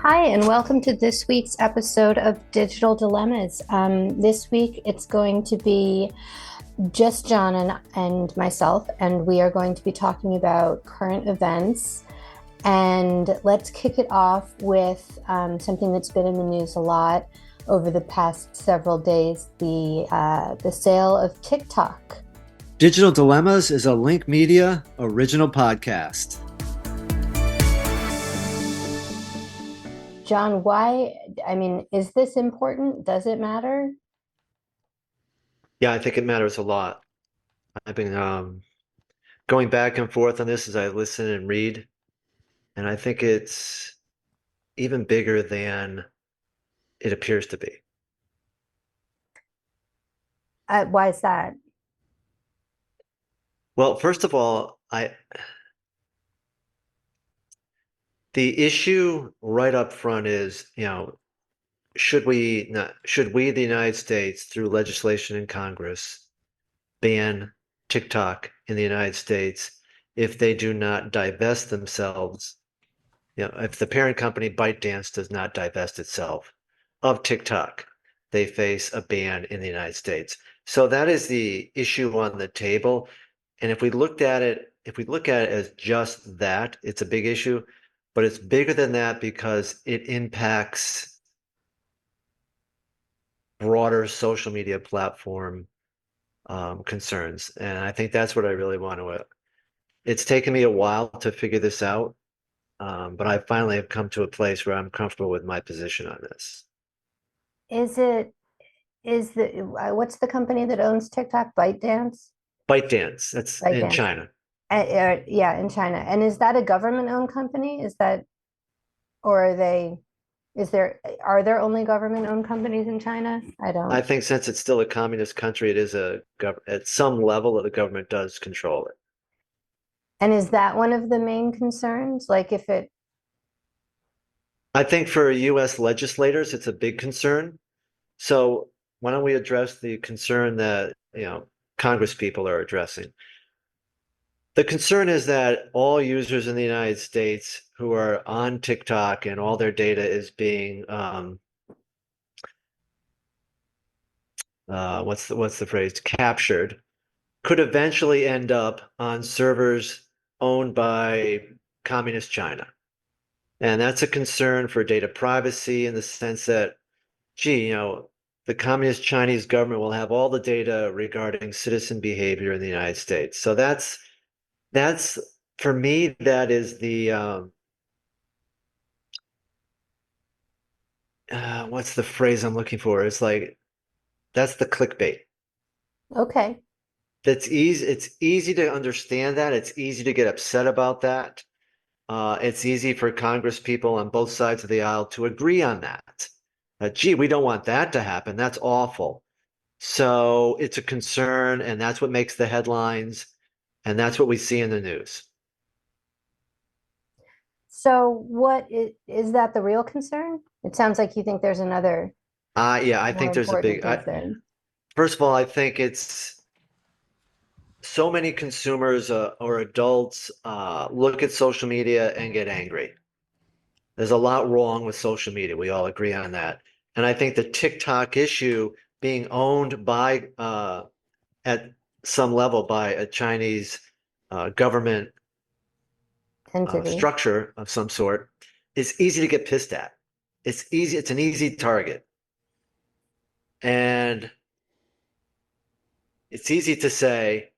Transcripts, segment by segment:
Hi, and welcome to this week's episode of Digital Dilemmas. This week it's going to be just John and myself, and we are going to be talking about current events. And let's kick it off with something that's been in the news a lot over the past several days, the sale of TikTok. Digital Dilemmas is a Lenk Media original podcast. John, is this important? Does it matter? Yeah, I think it matters a lot. I've been going back and forth on this as I listen and read, and I think it's even bigger than it appears to be. Why is that? Well, first of all, the issue right up front is, should we, the United States, through legislation in Congress, ban TikTok in the United States if they do not divest themselves? If the parent company ByteDance does not divest itself of TikTok, they face a ban in the United States. So that is the issue on the table. And if we look at it as just that, it's a big issue, but it's bigger than that because it impacts broader social media platform concerns. And I think that's what I really want to. It's taken me a while to figure this out. But I finally have come to a place where I'm comfortable with my position on this. Is it is the what's the company that owns TikTok? ByteDance? ByteDance, that's in ByteDance. China. Yeah, in China. And is that a government-owned company? Or are there only government-owned companies in China? I think since it's still a communist country, it is at some level the government does control it. And is that one of the main concerns? I think for US legislators, it's a big concern. So why don't we address the concern that, Congress people are addressing? The concern is that all users in the United States who are on TikTok and all their data is being what's the phrase, captured, could eventually end up on servers owned by communist China. And that's a concern for data privacy in the sense that, the communist Chinese government will have all the data regarding citizen behavior in the United States. So that's for me, that is the what's the phrase I'm looking for? It's like that's the clickbait. Okay. That's easy. It's easy to understand that. It's easy to get upset about that. It's easy for Congress people on both sides of the aisle to agree on that. We don't want that to happen. That's awful. So it's a concern, and that's what makes the headlines, and that's what we see in the news. So is that the real concern? It sounds like you think there's another Yeah, I more think there's a important big. concern. First of all, I think it's so many consumers or adults look at social media and get angry. There's a lot wrong with social media. We all agree on that. And I think the TikTok issue being owned by, at some level, by a Chinese government Entity. structure of some sort is easy to get pissed at. It's easy. It's an easy target. And it's easy to say,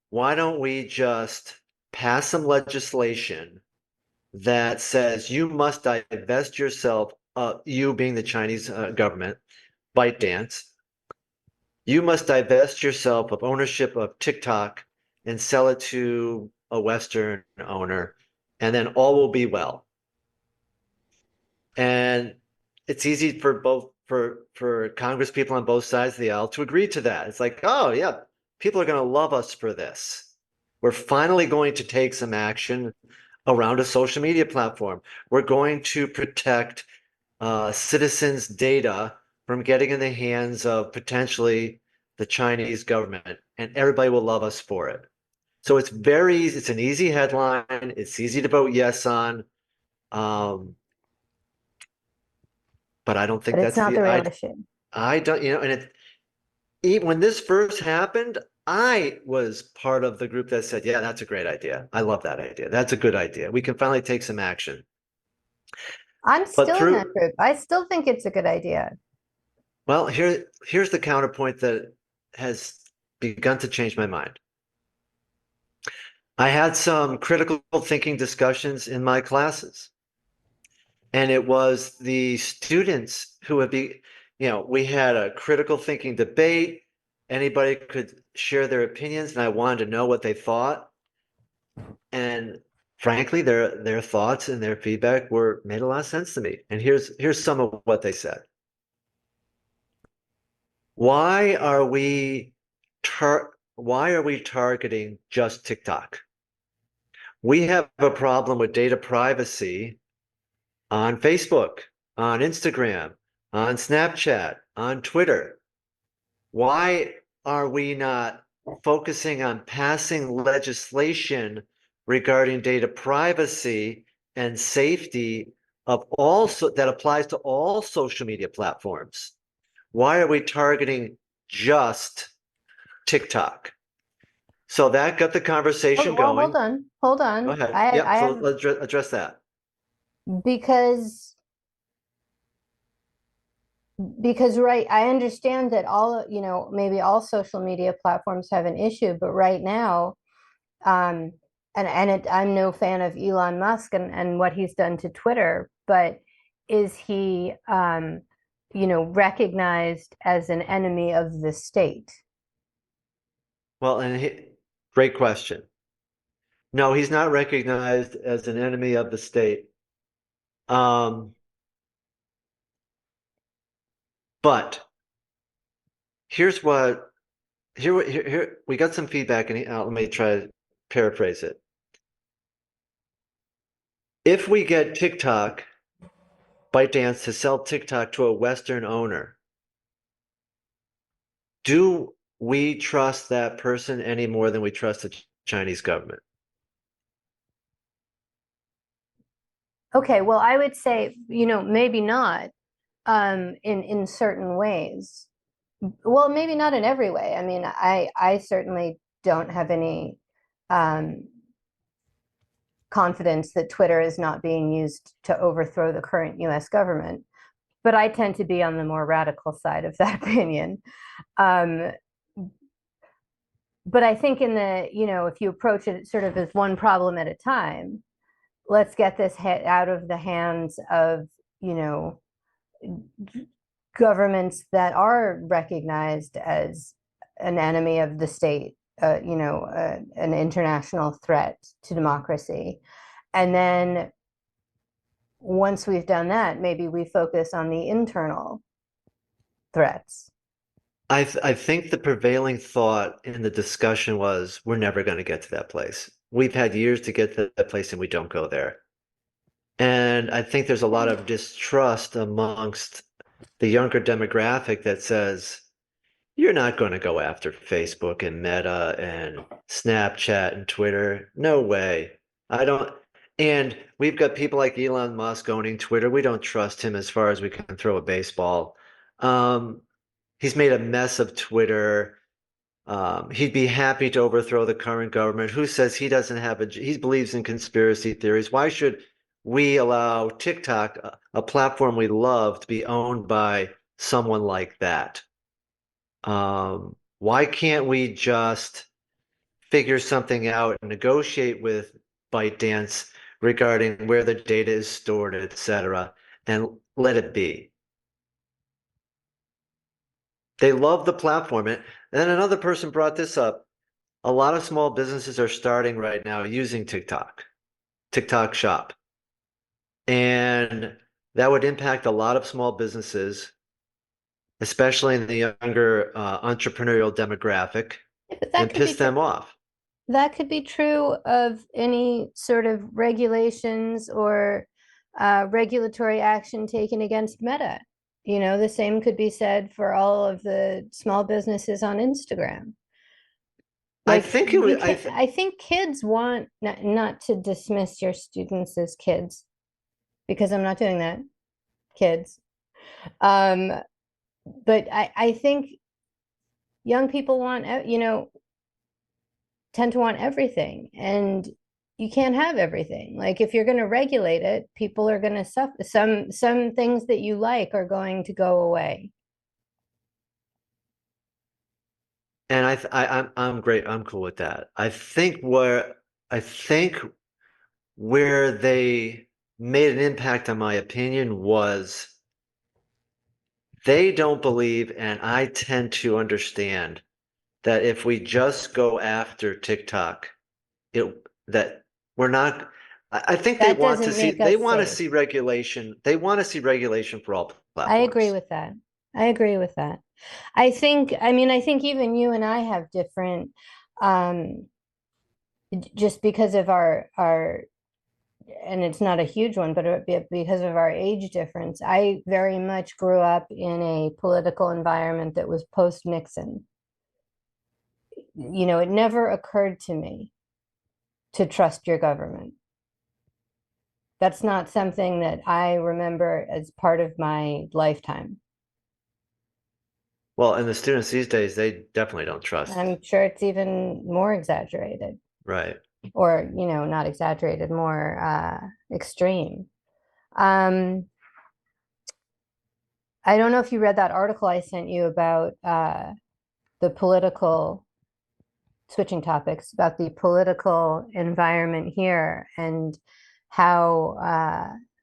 why don't we just pass some legislation that says you must divest yourself, you being the Chinese government, ByteDance, you must divest yourself of ownership of TikTok and sell it to a Western owner, and then all will be well. And it's easy for both for Congress people on both sides of the aisle to agree to that. It's like, oh yeah, people are going to love us for this. We're finally going to take some action around a social media platform. We're going to protect citizens' data from getting in the hands of potentially the Chinese government, and everybody will love us for it. So it's an easy headline. It's easy to vote yes on. but I don't but think it's that's not the the real issue. I don't, and when this first happened, I was part of the group that said, yeah, that's a great idea. I love that idea. That's a good idea. We can finally take some action. I'm But still in that through, group. I still think it's a good idea. well, here's the counterpoint that has begun to change my mind. I had some critical thinking discussions in my classes, and it was the students who would be, we had a critical thinking debate. Anybody could share their opinions, and I wanted to know what they thought. And frankly, their thoughts and their feedback made a lot of sense to me. And here's some of what they said. Why are we targeting just TikTok? We have a problem with data privacy on Facebook, on Instagram, on Snapchat, on Twitter. Why are we not focusing on passing legislation regarding data privacy and safety that applies to all social media platforms? Why are we targeting just TikTok? So that got the conversation Well, hold going. on, hold Go on. ahead. I Yep. I So have let's address that. because right, I understand that maybe all social media platforms have an issue, but right now, um, I'm no fan of Elon Musk and what he's done to Twitter, but is he, recognized as an enemy of the state? Well, great question. No, he's not recognized as an enemy of the state. Um, but here's what here we got some feedback, and let me try to paraphrase it. If we get TikTok, ByteDance to sell TikTok to a Western owner, do we trust that person any more than we trust the Chinese government? Okay, well, I would say, maybe not, in certain ways. Well, maybe not in every way. I mean, I certainly don't have any um, confidence that Twitter is not being used to overthrow the current US government, but I tend to be on the more radical side of that opinion. Um, but I think if you approach it sort of as one problem at a time, let's get this out of the hands of, you know, governments that are recognized as an enemy of the state, an international threat to democracy. And then once we've done that, maybe we focus on the internal threats. I think the prevailing thought in the discussion was we're never going to get to that place. We've had years to get to that place and we don't go there. And I think there's a lot of distrust amongst the younger demographic that says, you're not going to go after Facebook and Meta and Snapchat and Twitter. No way. I don't. And we've got people like Elon Musk owning Twitter. We don't trust him as far as we can throw a baseball. Um, he's made a mess of Twitter. He'd be happy to overthrow the current government. Who says he doesn't have he believes in conspiracy theories? Why should we allow TikTok, a platform we love, to be owned by someone like that? Why can't we just figure something out and negotiate with ByteDance regarding where the data is stored, etc., and let it be? They love the platform. And then another person brought this up. A lot of small businesses are starting right now using TikTok Shop. And that would impact a lot of small businesses, especially in the younger entrepreneurial demographic, But that and could be piss true. them off. That could be true of any sort of regulations or regulatory action taken against Meta. The same could be said for all of the small businesses on Instagram. I Like think it you would, can, I think kids want not to dismiss your students as kids because I'm not doing that, kids. Um, but I think young people tend to want everything, and you can't have everything. Like if you're going to regulate it, people are going to suffer. Some things that you like are going to go away. And I'm great. I'm cool with that. I think where they made an impact on my opinion was they don't believe, and I tend to understand that if we just go after TikTok, it that we're not. I think That doesn't make they us want to safe. see regulation. They want to see regulation for all I agree platforms. with that. I agree with that. I think even you and I have different, um, just because of our, and it's not a huge one, but because of our age difference. I very much grew up in a political environment that was post-Nixon. It never occurred to me to trust your government. That's not something that I remember as part of my lifetime. Well, and the students these days, they definitely don't trust. I'm sure it's even more exaggerated, Right. or, not exaggerated, more extreme. Um, I don't know if you read that article I sent you about the political, switching topics, about the political environment here, and how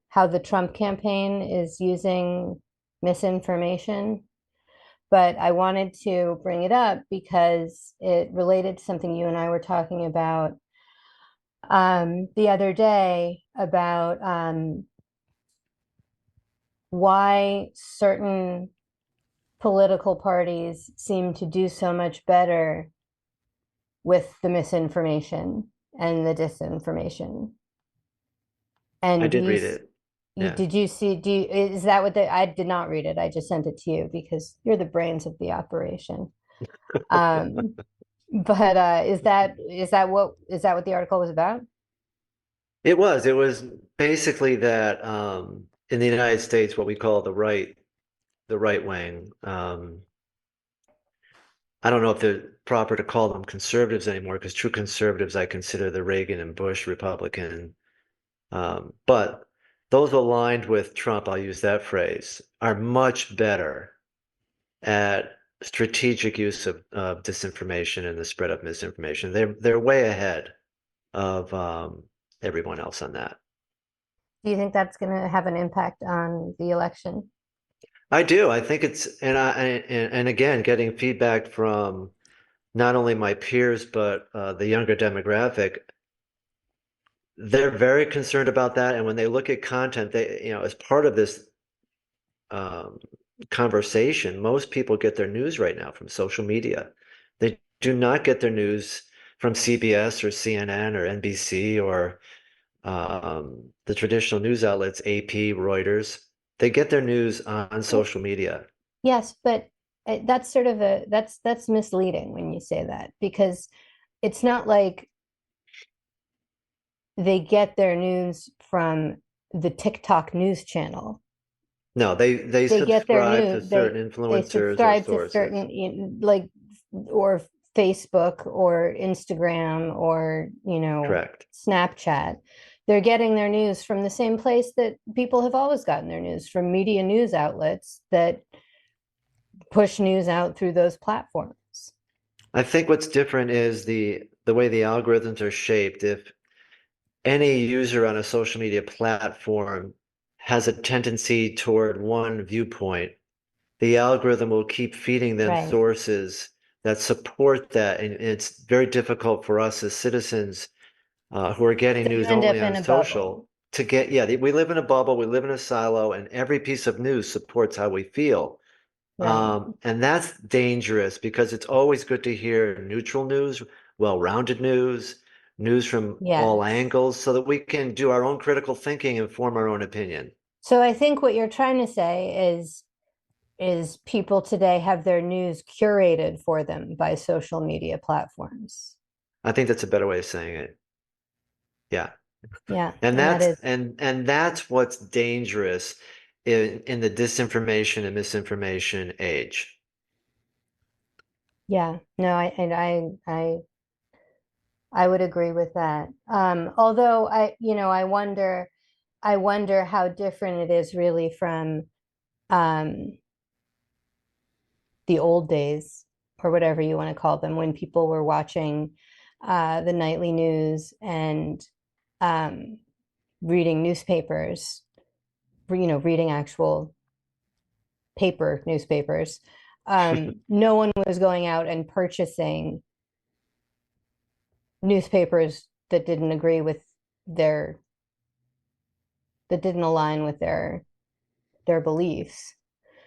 how the Trump campaign is using misinformation. But I wanted to bring it up because it related to something you and I were talking about the other day, about why certain political parties seem to do so much better with the misinformation and the disinformation. I And did read it. Yeah. did you see, is that what I did not read it. I just sent it to you because you're the brains of the operation. Um, but is that what the article was about? It was. It was basically that in the United States, what we call the right wing. I don't know if they're proper to call them conservatives anymore, because true conservatives, I consider the Reagan and Bush Republican. But those aligned with Trump, I'll use that phrase, are much better at strategic use of disinformation and the spread of misinformation. They're way ahead of everyone else on that. Do you think that's going to have an impact on the election? I do. I think it's and again, getting feedback from not only my peers but the younger demographic, they're very concerned about that. And when they look at content, as part of this um, conversation, most people get their news right now from social media. They do not get their news from CBS or CNN or NBC or the traditional news outlets, AP, Reuters. They get their news on Well, social media. yes, but that's sort of that's misleading when you say that, because it's not like they get their news from the TikTok news channel. No, they They get their subscribe to news, certain they influencers or subscribe to sources. certain, like, or Facebook or Instagram or, Correct. Snapchat. They're getting their news from the same place that people have always gotten their news, from media news outlets that push news out through those platforms. I think what's different is the way the algorithms are shaped. If any user on a social media platform has a tendency toward one viewpoint, the algorithm will keep feeding them Right. sources that support that. And it's very difficult for us as citizens who are getting So you news end only up on in a bubble. social to get, yeah, we live in a bubble, we live in a silo, and every piece of news supports how we feel. Right. And that's dangerous because it's always good to hear neutral news, well-rounded news, news from all Yes. angles, so that we can do our own critical thinking and form our own opinion. So I think what you're trying to say is people today have their news curated for them by social media platforms. I think that's a better way of saying it. Yeah. Yeah, And and that that's is, and that's what's dangerous in the disinformation and misinformation age. Yeah, no, I would agree with that. Although I wonder how different it is really from um, the old days, or whatever you want to call them, when people were watching the nightly news and um, reading newspapers, reading actual paper newspapers. No one was going out and purchasing newspapers that didn't agree with their that didn't align with their beliefs.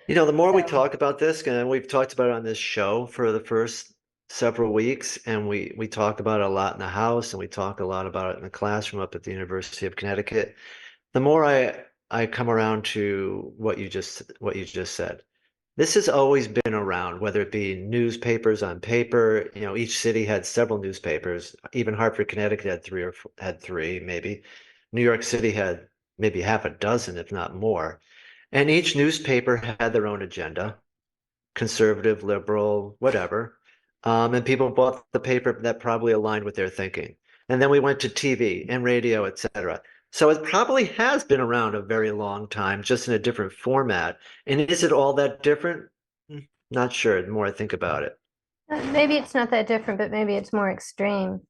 The more we So talk about this, and we've talked about it on this show for the first several weeks, and we talk about it a lot in the house, and we talk a lot about it in the classroom up at the University of Connecticut. The more I come around to what you just said. This has always been around, whether it be newspapers on paper. Each city had several newspapers. Even Hartford, Connecticut had three, maybe. New York City had maybe half a dozen, if not more. And each newspaper had their own agenda, conservative, liberal, whatever. And people bought the paper that probably aligned with their thinking. And then we went to TV and radio, etc. So it probably has been around a very long time, just in a different format. And is it all that different? Not sure, the more I think about it. maybe it's not that different, but maybe it's more extreme.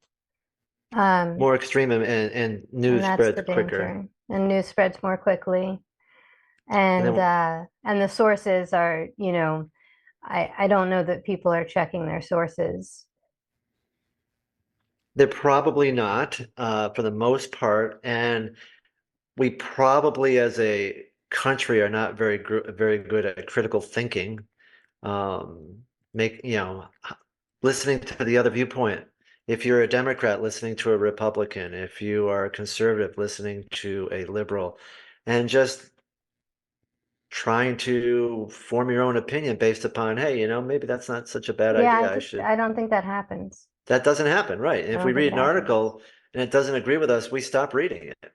Um, More extreme and and news that's spreads the quicker. danger. And news spreads more quickly. And then And the sources are, I don't know that people are checking their sources. they're probably not, for the most part. And we probably as a country are not very good at critical thinking. Um, make listening to the other viewpoint. If you're a Democrat, listening to a Republican. If you are a conservative, listening to a liberal, and just trying to form your own opinion based upon, hey, maybe that's not such a bad Yeah, idea. I should. I don't think that happens. That doesn't happen, right? And I if we don't think read it an happens. article and it doesn't agree with us, we stop reading it.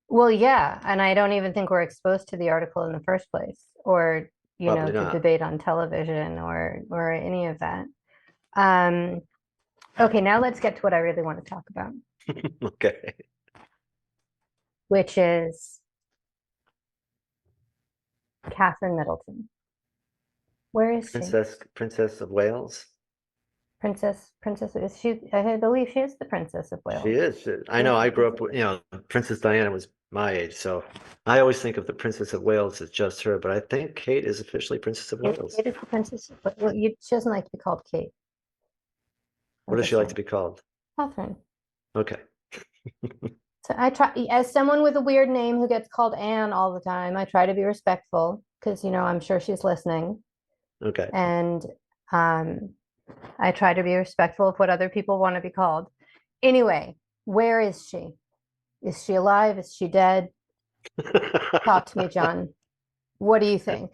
Well, yeah, and I don't even think we're exposed to the article in the first place, or Probably to not. debate on television or any of that. Um, okay, now let's get to what I really want to talk about, Okay. which is Catherine Middleton. Where is she? Princess of Wales. Princess, is she? I believe she is the Princess of She Wales. is. I She is know. the I grew Princess up of with, Wales. Princess Diana was my age, so I always think of the Princess of Wales as just her, but I think Kate is officially Princess of Wales. Kate is the Princess of Wales. Well, she doesn't like to be called Kate. What I'm does she just like to saying. be called? Catherine. Okay. So I try, as someone with a weird name who gets called Anne all the time, I try to be respectful because, I'm sure she's listening. Okay. And um, I try to be respectful of what other people want to be called. Anyway, where is she? Is she alive? Is she dead? Talk to me, John. What do you think?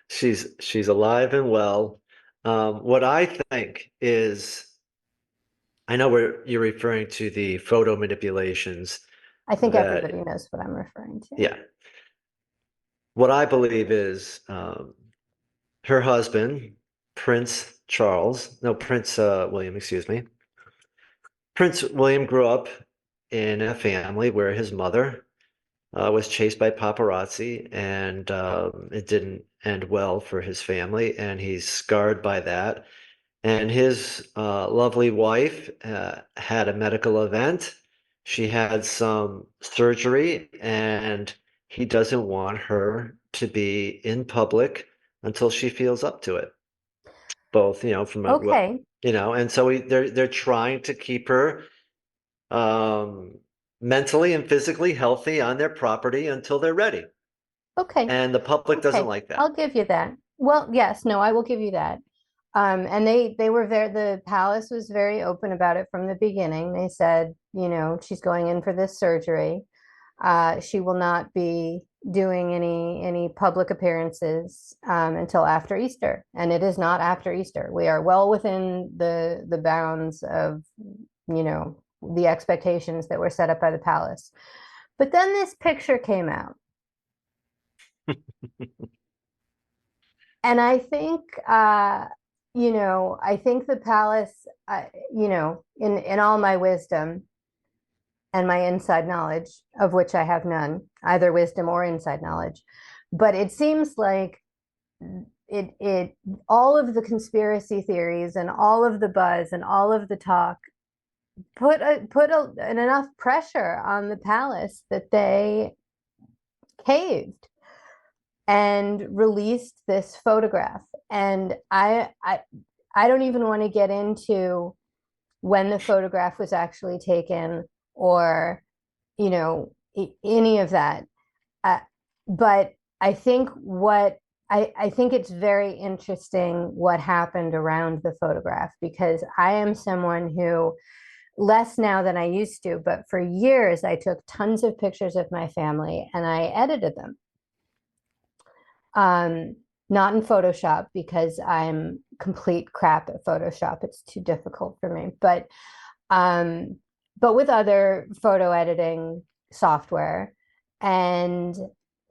She's alive and well. What I think is, I know you're referring to the photo manipulations I think everybody that, knows what I'm referring to. yeah. What I believe is, her husband, Prince Charles, no, Prince William, excuse me. Prince William grew up in a family where his mother was chased by paparazzi, and it didn't end well for his family, and he's scarred by that. And his lovely wife had a medical event. She had some surgery, and he doesn't want her to be in public until she feels up to it. Both, from what, Okay. and so they're trying to keep her um, mentally and physically healthy on their property until they're ready. Okay. And the public doesn't Okay. like that. I'll give you that. Well, yes, no, I will give you that. And they were there. The palace was very open about it from the beginning. They said, she's going in for this surgery. She will not be doing any public appearances until after Easter, and it is not after Easter. We are well within the bounds of the expectations that were set up by the palace. But then this picture came out, And I think, I think the palace, in all my wisdom and my inside knowledge, of which I have none, either wisdom or inside knowledge, but it seems like it all of the conspiracy theories and all of the buzz and all of the talk enough pressure on the palace that they caved and released this photograph. And I don't even want to get into when the photograph was actually taken or, any of that. Uh, but I think I think it's very interesting what happened around the photograph, because I am someone who, less now than I used to, but for years I took tons of pictures of my family and I edited them. Not in Photoshop, because I'm complete crap at Photoshop. It's too difficult for me. But with other photo editing software, and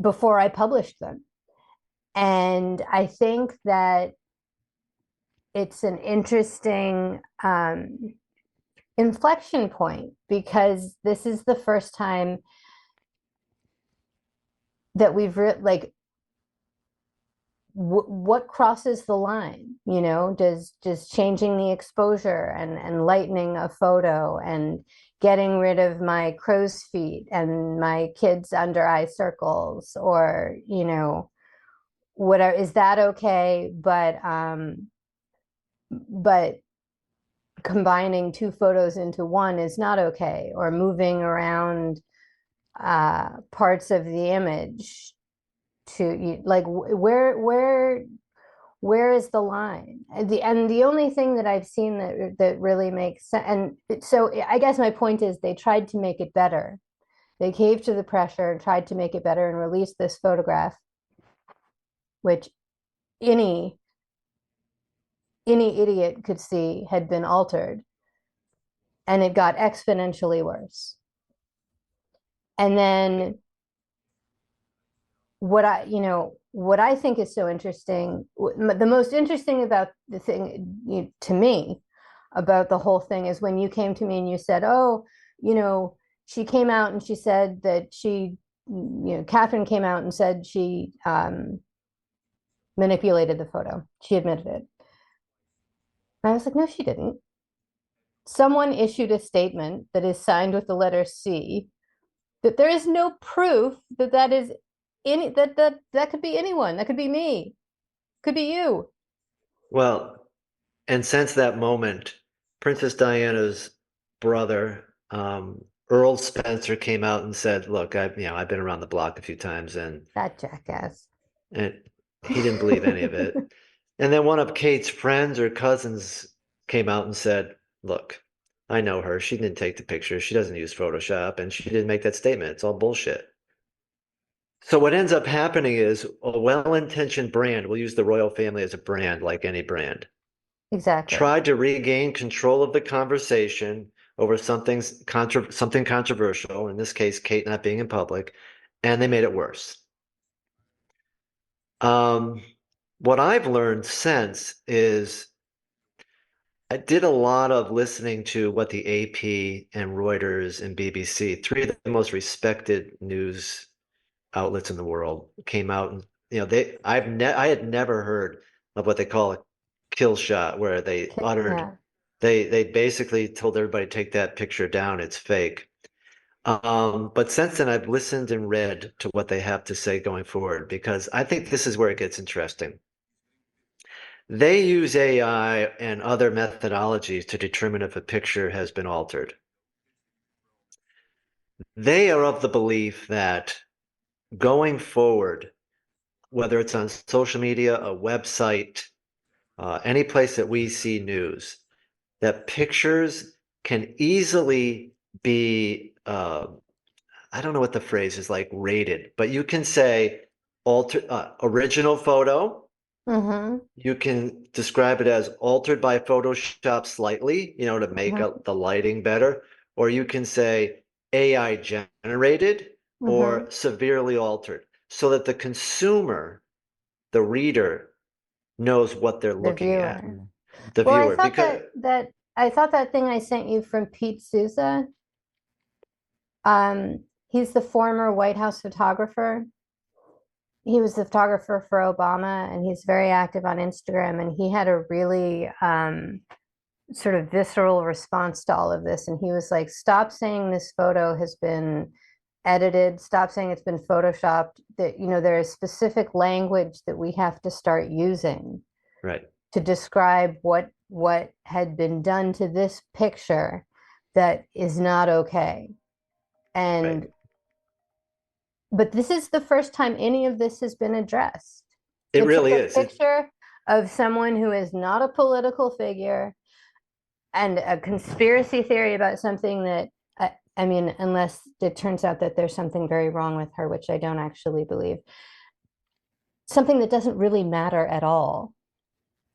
before I published them. And I think that it's an interesting inflection point, because this is the first time that like, what crosses the line? Does changing the exposure and lightening a photo and getting rid of my crow's feet and my kids under eye circles, or whatever, is that okay? But combining two photos into one is not okay, or moving around parts of the image to, like, where is the line? And the only thing that I've seen that really makes sense, and so I guess my point is, they tried to make it better. They caved to the pressure and tried to make it better and released this photograph, which any idiot could see had been altered, and it got exponentially worse. And then what I think is so interesting, the most interesting about the thing, to me, about the whole thing, is when you came to me and you said, oh, she came out and she said that Catherine came out and said she manipulated the photo. She admitted it. And I was like, no, she didn't. Someone issued a statement that is signed with the letter C, that there is no proof that is that could be anyone. That could be me. Could be you. Well, and since that moment, Princess Diana's brother, Earl Spencer, came out and said, "Look, I've been around the block a few times, That jackass. and he didn't believe any of it." And then one of Kate's friends or cousins came out and said, "Look, I know her. She didn't take the picture. She doesn't use Photoshop, and she didn't make that statement. It's all bullshit." So what ends up happening is a well-intentioned brand, we'll use the royal family as a brand, like any brand, Exactly. tried to regain control of the conversation over something controversial, in this case, Kate not being in public, and they made it worse. What I've learned since is I did a lot of listening to what the AP and Reuters and BBC, three of the most respected news outlets in the world, came out, and I had never heard of what they call a kill shot, where Yeah. they basically told everybody, take that picture down, it's fake. But since then, I've listened and read to what they have to say going forward, because I think this is where it gets interesting. They use AI and other methodologies to determine if a picture has been altered. They are of the belief that going forward, whether it's on social media, a website, any place that we see news, that pictures can easily be, I don't know what the phrase is, like, rated, but you can say original photo. Mm-hmm. You can describe it as altered by Photoshop slightly, to make Mm-hmm. the lighting better. Or you can say AI generated Mm-hmm. or severely altered. so that the consumer, the reader, knows what they're The looking at, viewer. the Well, I viewer. thought Because that thing I sent you from Pete Souza, he's the former White House photographer. He was the photographer for Obama, and he's very active on Instagram. And he had a really sort of visceral response to all of this. And he was like, stop saying this photo has been edited, stop saying it's been photoshopped, that, there is specific language that we have to start using right, to describe what had been done to this picture that is not okay. right. And but this is the first time any of this has been addressed. It It took really a is. picture of someone who is not a political figure and a conspiracy theory about something that, I mean, unless it turns out that there's something very wrong with her, which I don't actually believe, something that doesn't really matter at all,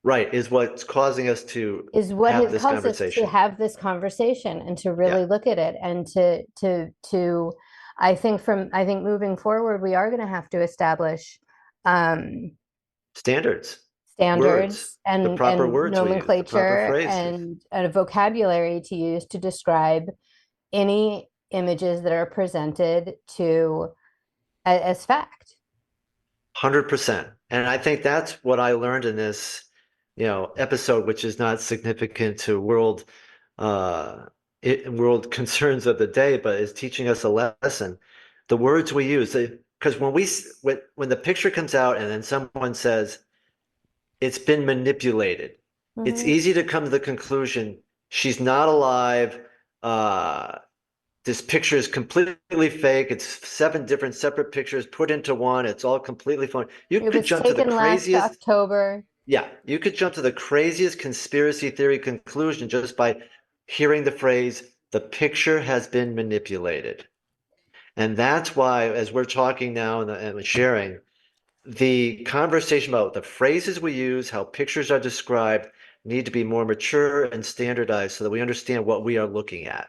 Right, is what's causing us to is what have has this caused us to conversation. have this conversation and to Yeah. really look at it and to I think moving forward we are going to have to establish um, Standards, words, standards the proper and words we use, the proper nomenclature phrases. and a vocabulary to use to describe any images that are presented to as fact. 100%. And I think that's what I learned in this, episode, which is not significant to uh, world concerns of the day, but is teaching us a lesson. The words we use, because when the picture comes out and then someone says it's been manipulated, it's Mm-hmm. easy to come to the conclusion she's not alive. Uh, this picture is completely fake. It's seven different separate pictures put into one. It's all completely phony. You It could was jump to the taken last craziest, October. yeah, you could jump to the craziest conspiracy theory conclusion just by hearing the phrase, the picture has been manipulated. And that's why, as we're talking now and sharing, the conversation about the phrases we use, how pictures are described, need to be more mature and standardized so that we understand what we are looking at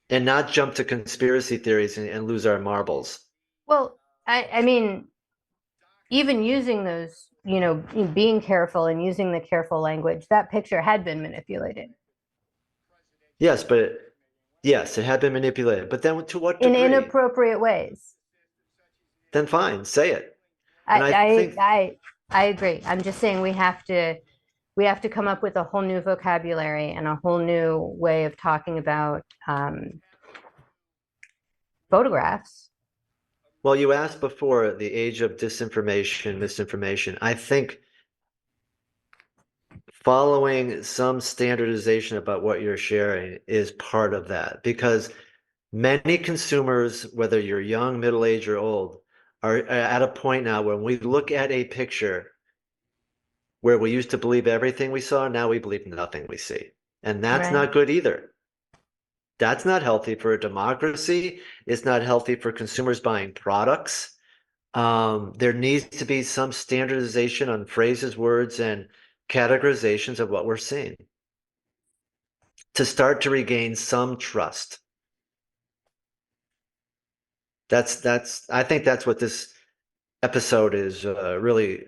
and not jump to conspiracy theories and lose our marbles. Well, I mean, even using those, being careful and using the careful language, that picture had been manipulated Yes, yes, it had been manipulated. But then to what in degree? inappropriate ways. Then fine, say it. And I I think, I I I agree. I'm just saying we have to come up with a whole new vocabulary and a whole new way of talking about photographs. well, you asked before the age of disinformation, misinformation. I think following some standardization about what you're sharing is part of that because many consumers, whether you're young, middle-aged, or old, are at a point now when we look at a picture where we used to believe everything we saw, now we believe nothing we see. And that's Right. not good either. That's not healthy for a democracy. It's not healthy for consumers buying products. There needs to be some standardization on phrases, words, and categorizations of what we're seeing to start to regain some trust. I think that's what this episode is really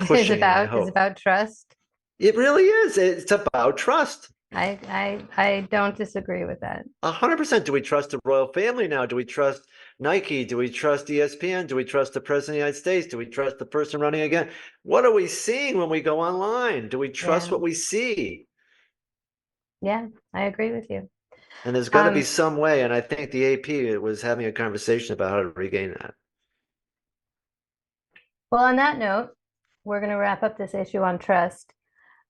is pushing, and I about is hope about trust. it really is. It's about trust. I don't disagree with that. 100%. Do we trust the royal family now? Do we trust Nike? Do we trust ESPN? Do we trust the president of the United States? Do we trust the person running again? What are we seeing when we go online? Do we trust Yeah. what we see? Yeah, I agree with you. And there's got to be Um, some way. And I think the AP was having a conversation about how to regain that. well, on that note, we're going to wrap up this issue on trust.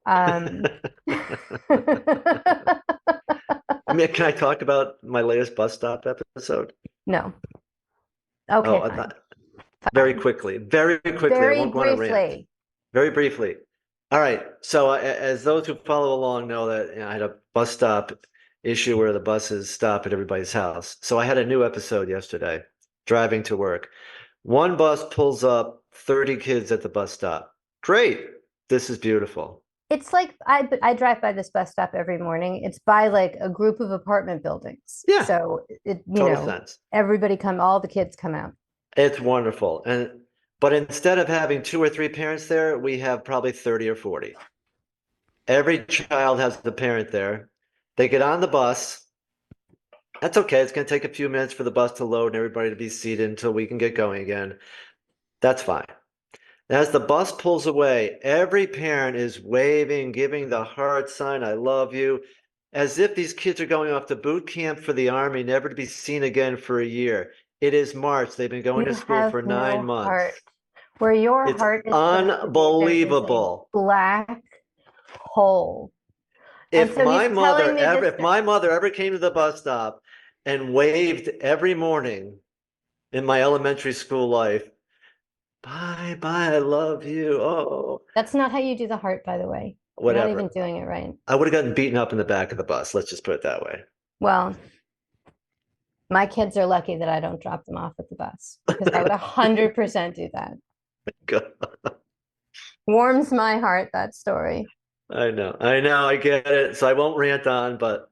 Um, I mean, can I talk about my latest bus stop episode? no. Okay, Oh, fine. very Fine. quickly, very quickly. I Very won't go on a rant. briefly. Very briefly. All right. So, as those who follow along know that I had a bus stop issue where the buses stop at everybody's house. So I had a new episode yesterday, driving to work. One bus pulls up, 30 kids at the bus stop. Great. This is beautiful. It's like I drive by this bus stop every morning. It's by like a group of apartment buildings. Yeah, So total sense. all the kids come out. It's wonderful. But instead of having 2 or 3 parents there, we have probably 30 or 40. Every child has a parent there. They get on the bus. That's okay. It's going to take a few minutes for the bus to load and everybody to be seated until we can get going again. That's fine. As the bus pulls away, every parent is waving, giving the heart sign, I love you, as if these kids are going off to boot camp for the Army, never to be seen again for a year. It is March. They've been going You to school have for no 9 months. heart. Where your It's heart is supposed to be, there is a unbelievable. black hole. And so he's telling me this. If my mother ever came to the bus stop and waved every morning in my elementary school life, bye bye, I love you. Oh, That's not how you do the heart, by the way. You're not whatever. even doing it right. I would have gotten beaten up in the back of the bus. Let's just put it that way. Well, my kids are lucky that I don't drop them off at the bus because I would 100% do that. God. Warms my heart, that story. I know, I get it. So I won't rant on, but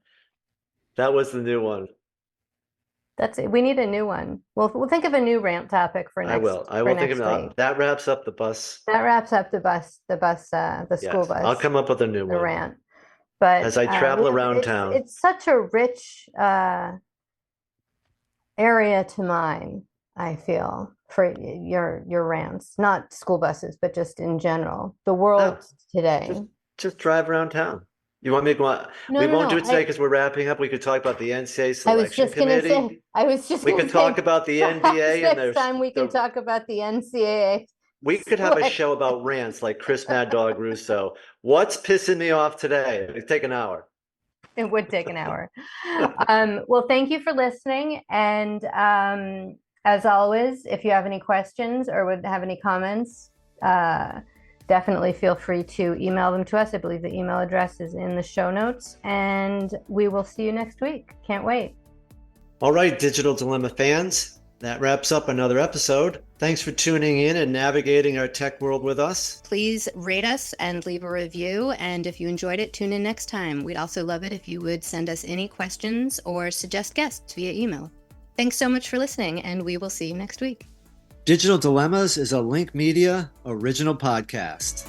that was the new one. That's it. We need a new one. We'll think of a new rant topic for I will think of next week. that. Wraps up the bus. That wraps up the Yes, school bus. I'll come up with a new the one rant. But as I travel around town. It's such a rich area to mine, I feel, for your rants. Not school buses, but just in general. The world today. Just drive around town. You want me to go on? We won't do it today because we're wrapping up. We could talk about the NCAA selection committee. We could talk about the NBA and next time we can talk about the NCAA. We could have a show about rants like Chris Mad Dog Russo. What's pissing me off today? It'd take an hour. It would take an hour. Well, thank you for listening. And as always, if you have any questions or would have any comments, definitely feel free to email them to us. I believe the email address is in the show notes. And we will see you next week. Can't wait. All right, Digital Dilemma fans. That wraps up another episode. Thanks for tuning in and navigating our tech world with us. Please rate us and leave a review. And if you enjoyed it, tune in next time. We'd also love it if you would send us any questions or suggest guests via email. Thanks so much for listening, and we will see you next week. Digital Dilemmas is a Lenk Media original podcast.